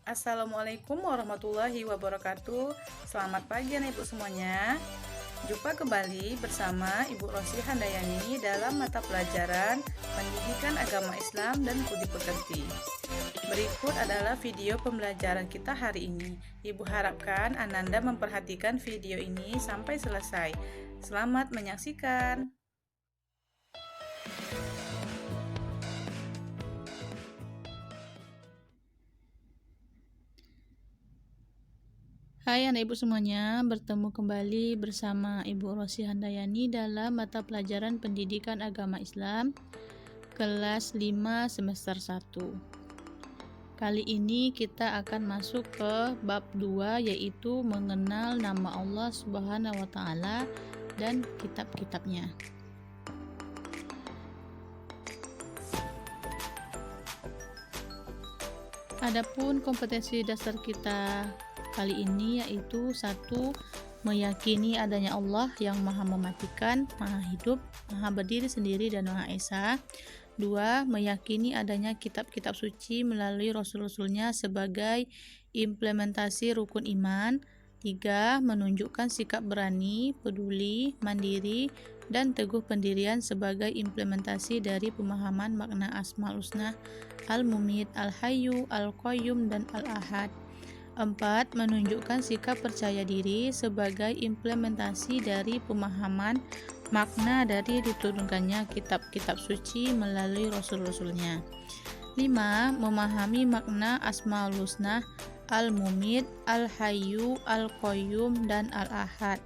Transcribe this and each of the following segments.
Assalamualaikum warahmatullahi wabarakatuh. Selamat pagi anak ibu semuanya. Jumpa kembali bersama Ibu Rosi Handayani dalam mata pelajaran Pendidikan Agama Islam dan Budi Pekerti. Berikut adalah video pembelajaran kita hari ini. Ibu harapkan Ananda memperhatikan video ini sampai selesai. Selamat menyaksikan. Hai anak ibu semuanya, bertemu kembali bersama Ibu Rosi Handayani dalam mata pelajaran Pendidikan Agama Islam kelas 5 semester 1. Kali ini kita akan masuk ke bab 2, yaitu mengenal nama Allah Subhanahu wa taala dan kitab-kitabnya. Adapun kompetensi dasar kita kali ini yaitu 1. Meyakini adanya Allah yang maha mematikan, maha hidup, maha berdiri sendiri dan maha esa. 2. Meyakini adanya kitab-kitab suci melalui rasul-rasulnya sebagai implementasi rukun iman. 3. Menunjukkan sikap berani, peduli, mandiri, dan teguh pendirian sebagai implementasi dari pemahaman makna Asmaul Husna, Al-Mumit, Al-Hayyu, Al-Qayyum, dan Al-Ahad. 4. Menunjukkan sikap percaya diri sebagai implementasi dari pemahaman makna dari diturunkannya kitab-kitab suci melalui rasul-rasulnya. 5. Memahami makna Asmaul Husna, Al-Mumit, Al-Hayyu, Al-Qayyum, dan Al-Ahad.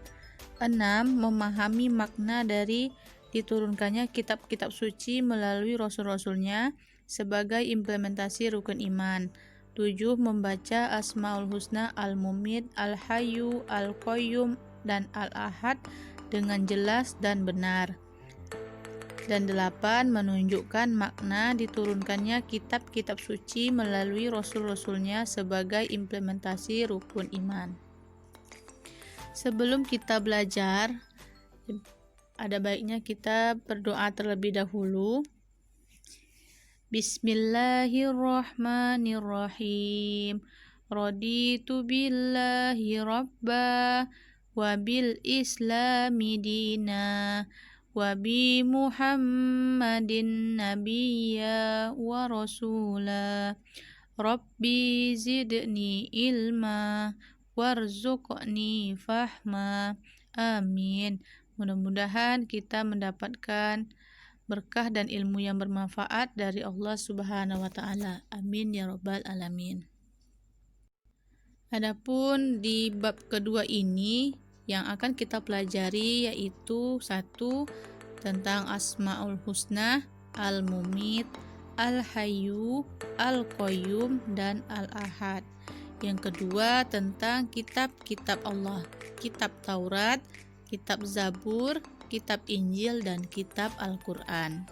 6. Memahami makna dari diturunkannya kitab-kitab suci melalui rasul-rasulnya sebagai implementasi rukun iman. 7. Membaca Asmaul Husna, Al-Mumit, Al-Hayyu, Al-Qayyum, dan Al-Ahad dengan jelas dan benar. Dan 8. Menunjukkan makna diturunkannya kitab-kitab suci melalui rasul-rasulnya sebagai implementasi rukun iman. Sebelum kita belajar, ada baiknya kita berdoa terlebih dahulu. Bismillahirrahmanirrahim. Raditu billahi rabba wa bil islami dina wa bi Muhammadin nabiyya wa rasula. Rabbi zidni ilma warzuqni fahma. Amin. Mudah-mudahan kita mendapatkan berkah dan ilmu yang bermanfaat dari Allah Subhanahu wa taala. Amin ya rabbal alamin. Adapun di bab kedua ini yang akan kita pelajari yaitu 1. Tentang Asmaul Husna, Al-Mumit, Al-Hayyu, Al-Qayyum, dan Al-Ahad. Yang kedua tentang kitab-kitab Allah, kitab Taurat, kitab Zabur, kitab Injil, dan kitab Al-Quran.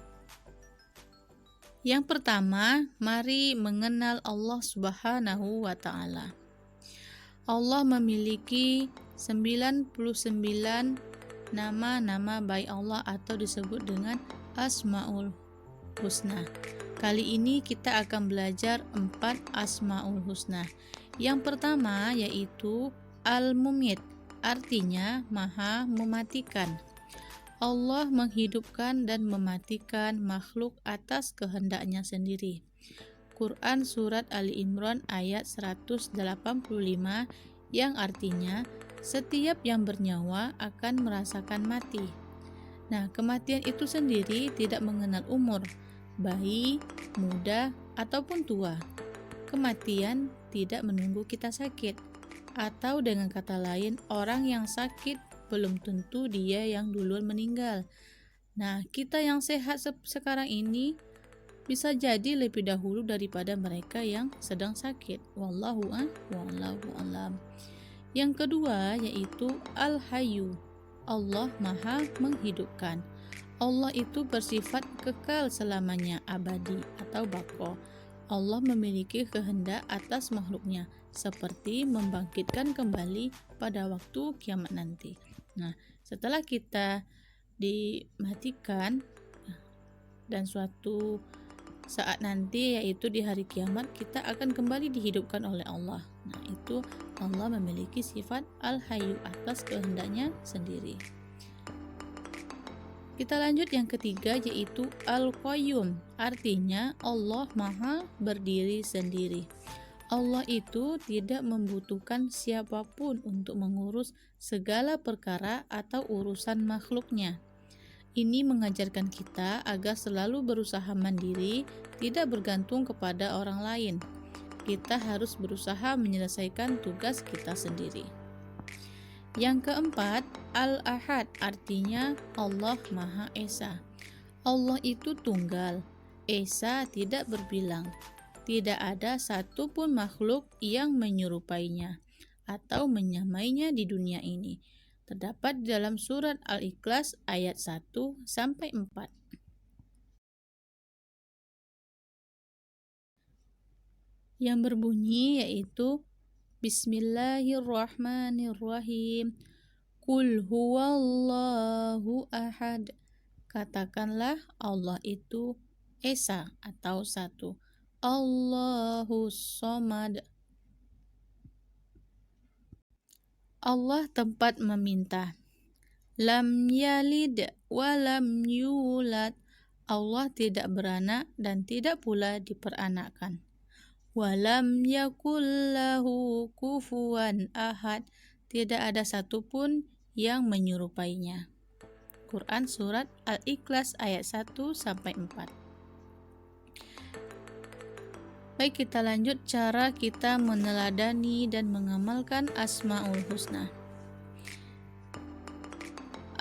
Yang pertama, mari mengenal Allah Subhanahu wa ta'ala. Allah memiliki 99 nama-nama baik Allah atau disebut dengan Asmaul Husna. Kali ini kita akan belajar 4 Asmaul Husna. Yang pertama yaitu Al-Mumit, artinya maha mematikan. Allah menghidupkan dan mematikan makhluk atas kehendaknya sendiri. Quran Surat Ali Imran ayat 185 yang artinya setiap yang bernyawa akan merasakan mati. Nah, kematian itu sendiri tidak mengenal umur, bayi, muda, ataupun tua. Kematian tidak menunggu kita sakit, atau dengan kata lain, orang yang sakit belum tentu dia yang duluan meninggal. Nah, kita yang sehat sekarang ini bisa jadi lebih dahulu daripada mereka yang sedang sakit. Wallahu a'lam. Yang kedua yaitu Al-Hayyu. Allah maha menghidupkan. Allah itu bersifat kekal selamanya, abadi atau baqo. Allah memiliki kehendak atas makhluknya, seperti membangkitkan kembali pada waktu kiamat nanti. Nah, setelah kita dimatikan dan suatu saat nanti yaitu di hari kiamat kita akan kembali dihidupkan oleh Allah. Nah, itu Allah memiliki sifat Al-Hayyu atas kehendaknya sendiri. Kita lanjut yang ketiga yaitu Al-Qayyum, artinya Allah Maha berdiri sendiri. Allah itu tidak membutuhkan siapapun untuk mengurus segala perkara atau urusan makhluknya. Ini mengajarkan kita agar selalu berusaha mandiri, tidak bergantung kepada orang lain. Kita harus berusaha menyelesaikan tugas kita sendiri. Yang keempat, Al-Ahad, artinya Allah Maha Esa. Allah itu tunggal, Esa tidak berbilang. Tidak ada satupun makhluk yang menyerupainya atau menyamainya di dunia ini. Terdapat di dalam surat Al-Ikhlas ayat 1-4. Yang berbunyi yaitu Bismillahirrahmanirrahim. Qul huwallahu ahad. Katakanlah Allah itu Esa atau satu. Allahus somad. Allah tempat meminta. Lam yalid wa lam yulad. Allah tidak beranak dan tidak pula diperanakkan. Wa lam yakul lahu kufuwan ahad. Tidak ada satupun yang menyerupainya. Quran surat Al-Ikhlas ayat 1-4. Baik, kita lanjut cara kita meneladani dan mengamalkan Asmaul Husna.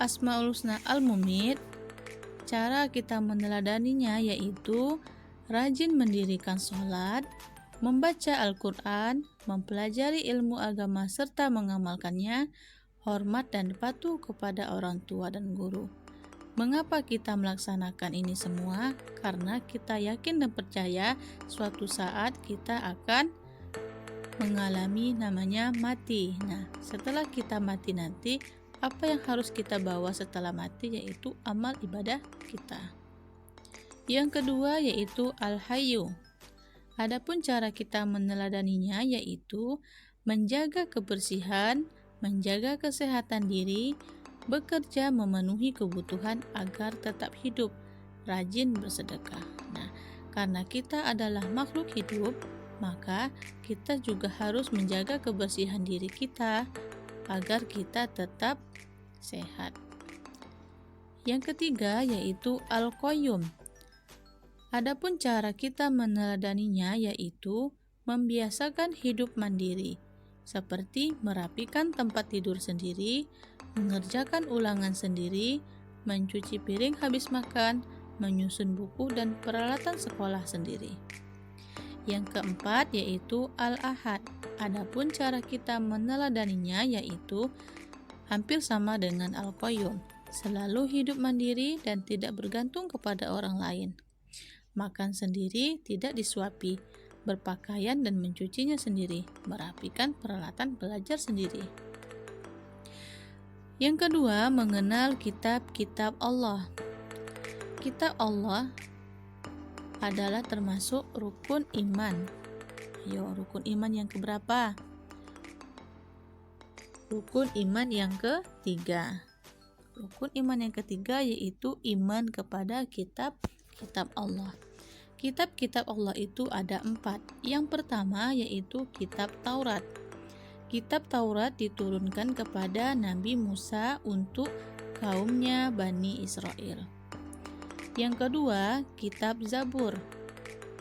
Asmaul Husna Al-Mumit, cara kita meneladaninya yaitu rajin mendirikan sholat, membaca Al-Quran, mempelajari ilmu agama serta mengamalkannya, hormat dan patuh kepada orang tua dan guru. Mengapa kita melaksanakan ini semua? Karena kita yakin dan percaya suatu saat kita akan mengalami namanya mati. Nah, setelah kita mati nanti, apa yang harus kita bawa setelah mati yaitu amal ibadah kita. Yang kedua yaitu Al-Hayyu. Adapun cara kita meneladaninya yaitu menjaga kebersihan, menjaga kesehatan diri, bekerja memenuhi kebutuhan agar tetap hidup, rajin bersedekah. Nah, karena kita adalah makhluk hidup, maka kita juga harus menjaga kebersihan diri kita agar kita tetap sehat. Yang ketiga yaitu Al-Qayyum. Adapun cara kita meneladaninya yaitu membiasakan hidup mandiri, seperti merapikan tempat tidur sendiri, mengerjakan ulangan sendiri, mencuci piring habis makan, menyusun buku dan peralatan sekolah sendiri. Yang keempat yaitu Al-Ahad. Adapun cara kita meneladaninya yaitu hampir sama dengan Al-Qayyum, selalu hidup mandiri dan tidak bergantung kepada orang lain. Makan sendiri, tidak disuapi, berpakaian dan mencucinya sendiri, merapikan peralatan belajar sendiri. Yang kedua, mengenal kitab-kitab Allah. Kitab Allah adalah termasuk rukun iman. Ayo, rukun iman yang keberapa? Rukun iman yang ketiga. Rukun iman yang ketiga yaitu iman kepada kitab-kitab Allah. Kitab-kitab Allah itu ada 4. Yang pertama yaitu kitab Taurat. Kitab Taurat diturunkan kepada Nabi Musa untuk kaumnya Bani Israel. Yang kedua, kitab Zabur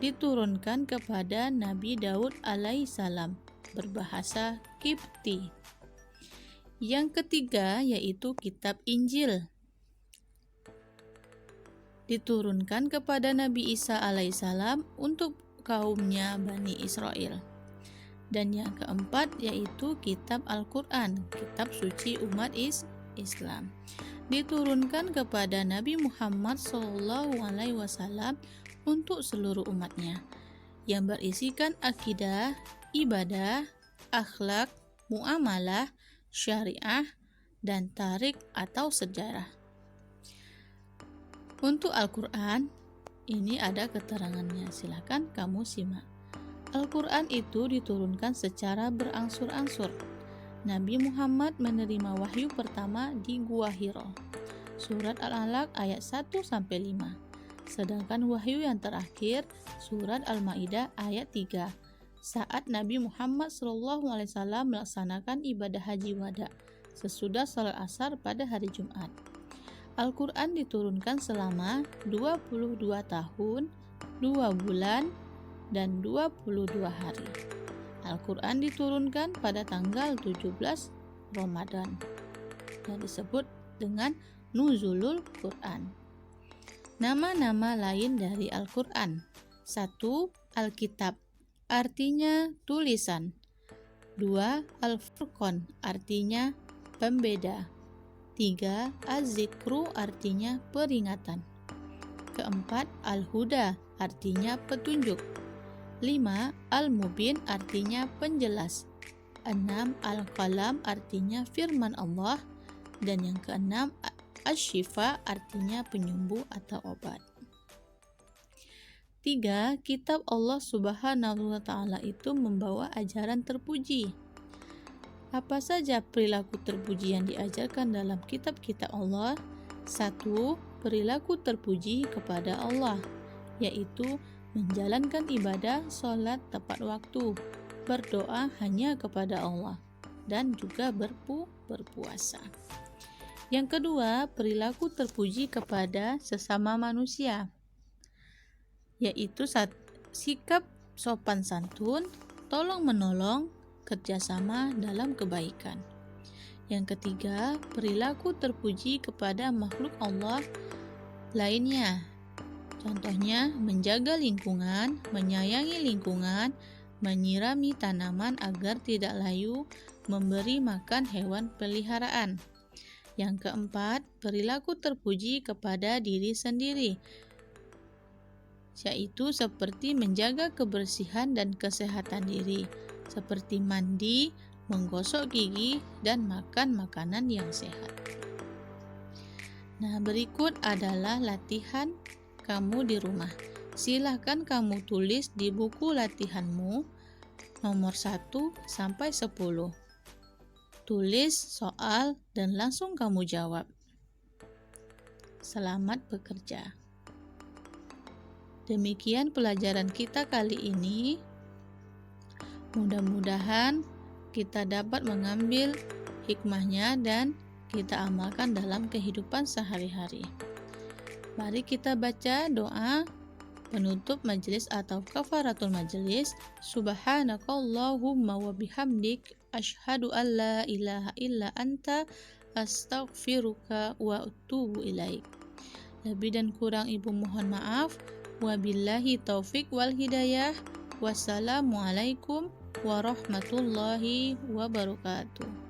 diturunkan kepada Nabi Daud alaihissalam berbahasa Kipti. Yang ketiga yaitu kitab Injil diturunkan kepada Nabi Isa alaihissalam untuk kaumnya Bani Israel. Dan yang keempat yaitu kitab Al-Quran, kitab suci umat Islam, diturunkan kepada Nabi Muhammad SAW untuk seluruh umatnya, yang berisikan akidah, ibadah, akhlak, muamalah, syariah, dan tarik atau sejarah. Untuk Al-Quran, Ini ada keterangannya, silakan kamu simak. Al-Quran itu diturunkan secara berangsur-angsur. Nabi Muhammad menerima wahyu pertama di Gua Hiro. Surat Al-Alaq ayat 1-5. Sedangkan wahyu yang terakhir surat Al-Maidah ayat 3. Saat Nabi Muhammad SAW melaksanakan ibadah haji wada sesudah salat asar pada hari Jumat. Al-Quran diturunkan selama 22 tahun, 2 bulan, dan 22 hari. Al-Quran diturunkan pada tanggal 17 Ramadan dan disebut dengan Nuzulul Quran. Nama-nama lain dari Al-Quran. 1. Alkitab, artinya tulisan. 2. Al-Furqan, artinya pembeda. 3. Az-Zikru, artinya peringatan. 4. Al-Huda, artinya petunjuk. 5. Al-Mubin, artinya penjelas. 6. Al-Qalam, artinya firman Allah. Dan yang keenam, Asy-Syifa, artinya penyembuh atau obat. 3. Kitab Allah Subhanahu wa Ta'ala itu membawa ajaran terpuji. Apa saja perilaku terpuji yang diajarkan dalam kitab-kitab Allah? 1. Perilaku terpuji kepada Allah, yaitu menjalankan ibadah sholat tepat waktu, berdoa hanya kepada Allah, dan juga berpuasa. Yang kedua, perilaku terpuji kepada sesama manusia, yaitu sikap sopan santun, tolong menolong, kerjasama dalam kebaikan. Yang ketiga, perilaku terpuji kepada makhluk Allah lainnya. Contohnya, menjaga lingkungan, menyayangi lingkungan, menyirami tanaman agar tidak layu, memberi makan hewan peliharaan. Yang keempat, perilaku terpuji kepada diri sendiri, yaitu seperti menjaga kebersihan dan kesehatan diri, seperti mandi, menggosok gigi, dan makan makanan yang sehat. Nah, berikut adalah latihan kamu di rumah. Silahkan kamu tulis di buku latihanmu nomor 1 sampai 10. Tulis soal dan langsung kamu jawab. Selamat bekerja. Demikian pelajaran kita kali ini. Mudah-mudahan kita dapat mengambil hikmahnya dan kita amalkan dalam kehidupan sehari-hari. Mari kita baca doa penutup majelis atau kafaratul majelis. Subhanakallahumma wa bihamdik asyhadu an la ilaha illa anta astaghfiruka wa atubu ilaik. Lebih dan kurang ibu mohon maaf. Wabillahi taufik wal hidayah. Wassalamualaikum warahmatullahi wabarakatuh.